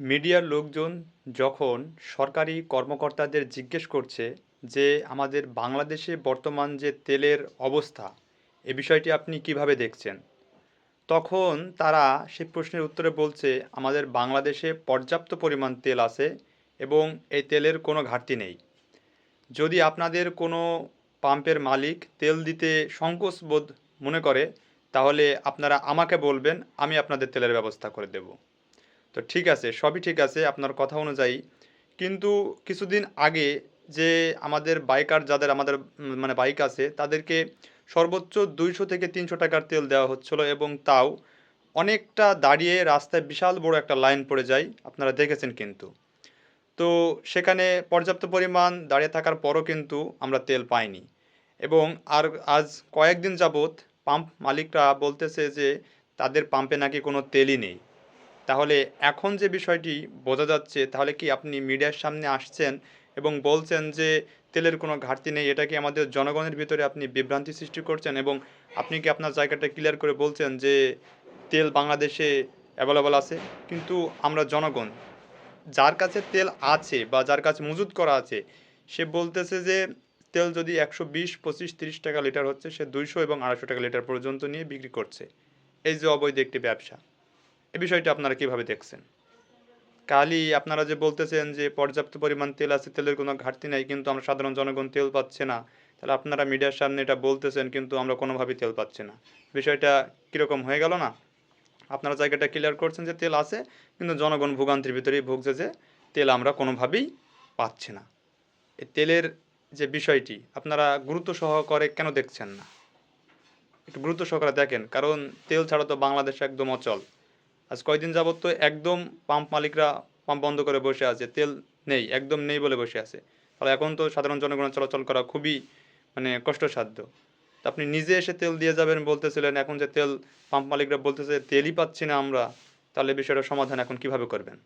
মিডিয়ার লোকজন যখন সরকারি কর্মকর্তাদের জিজ্ঞেস করছে যে আমাদের বাংলাদেশে বর্তমান যে তেলের অবস্থা এ বিষয়টি আপনি কিভাবে দেখছেন, তখন তারা সেই প্রশ্নের উত্তরে বলছে আমাদের বাংলাদেশে পর্যাপ্ত পরিমাণ তেল আছে এবং এই তেলের কোনো ঘাটতি নেই। যদি আপনাদের কোনো পাম্পের মালিক তেল দিতে সংকোচ বোধ মনে করে, তাহলে আপনারা আমাকে বলবেন, আমি আপনাদের তেলের ব্যবস্থা করে দেব। তো ঠিক আছে, সবই ঠিক আছে আপনার কথা অনুযায়ী। কিন্তু কিছুদিন আগে যে আমাদের বাইকার যাদের আমাদের মানে বাইক আছে তাদেরকে সর্বোচ্চ 200 থেকে 300 টাকার তেল দেওয়া হচ্ছিল, এবং তাও অনেকটা দাঁড়িয়ে রাস্তায় বিশাল বড় একটা লাইন পড়ে যায়, আপনারা দেখেছেন কিন্তু। তো সেখানে পর্যাপ্ত পরিমাণ দাঁড়িয়ে থাকার পরও কিন্তু আমরা তেল পাইনি। এবং আর আজ কয়েকদিন যাবৎ পাম্প মালিকরা বলতেছে যে তাদের পাম্পে নাকি কোনো তেলই নেই। তাহলে এখন যে বিষয়টি বোঝা যাচ্ছে, তাহলে কি আপনি মিডিয়ার সামনে আসছেন এবং বলছেন যে তেলের কোনো ঘাটতি নেই, এটা কি আমাদের জনগণের ভিতরে আপনি বিভ্রান্তি সৃষ্টি করছেন? এবং আপনি কি আপনার জায়গাটা ক্লিয়ার করে বলছেন যে তেল বাংলাদেশে অ্যাভেলেবল আছে, কিন্তু আমরা জনগণ যার কাছে তেল আছে বা যার কাছে মজুত করা আছে, সে বলতেছে যে তেল যদি 120, 25, 30 টাকা লিটার হচ্ছে, সে 200 এবং 250 টাকা লিটার পর্যন্ত নিয়ে বিক্রি করছে। এই যে অবৈধ একটি ব্যবসা, এ বিষয়টা আপনারা কিভাবে দেখছেন? কালই আপনারা যে বলতেছেন যে পর্যাপ্ত পরিমাণ তেল আছে, তেলের কোনো ঘাটতি নাই, কিন্তু আমরা সাধারণ জনগণ তেল পাচ্ছে না। তাহলে আপনারা মিডিয়ার সামনে এটা বলতেছেন কিন্তু আমরা কোনোভাবেই তেল পাচ্ছি না। বিষয়টা কিরকম হয়ে গেল না? আপনারা জায়গাটা ক্লিয়ার করছেন যে তেল আছে, কিন্তু জনগণ ভোগান্তির ভিতরেই ভুগছে যে তেল আমরা কোনোভাবেই পাচ্ছি না। এই তেলের যে বিষয়টি আপনারা গুরুত্ব সহকারে কেন দেখছেন না? একটু গুরুত্ব সহকারে দেখেন, কারণ তেল ছাড়া তো বাংলাদেশ একদম অচল। আজ কয়দিন যাবত তো একদম পাম্প মালিকরা পাম্প বন্ধ করে বসে আছে, তেল নেই, একদম নেই বলে বসে আছে। তাহলে এখন তো সাধারণ জনগণের চলাচল করা খুবই মানে কষ্টসাধ্য। তা আপনি নিজে এসে তেল দিয়ে যাবেন বলতেছিলেন, এখন যে তেল পাম্প মালিকরা বলতেছে তেলই পাচ্ছি না আমরা, তাহলে বিষয়টার সমাধান এখন কিভাবে করবেন?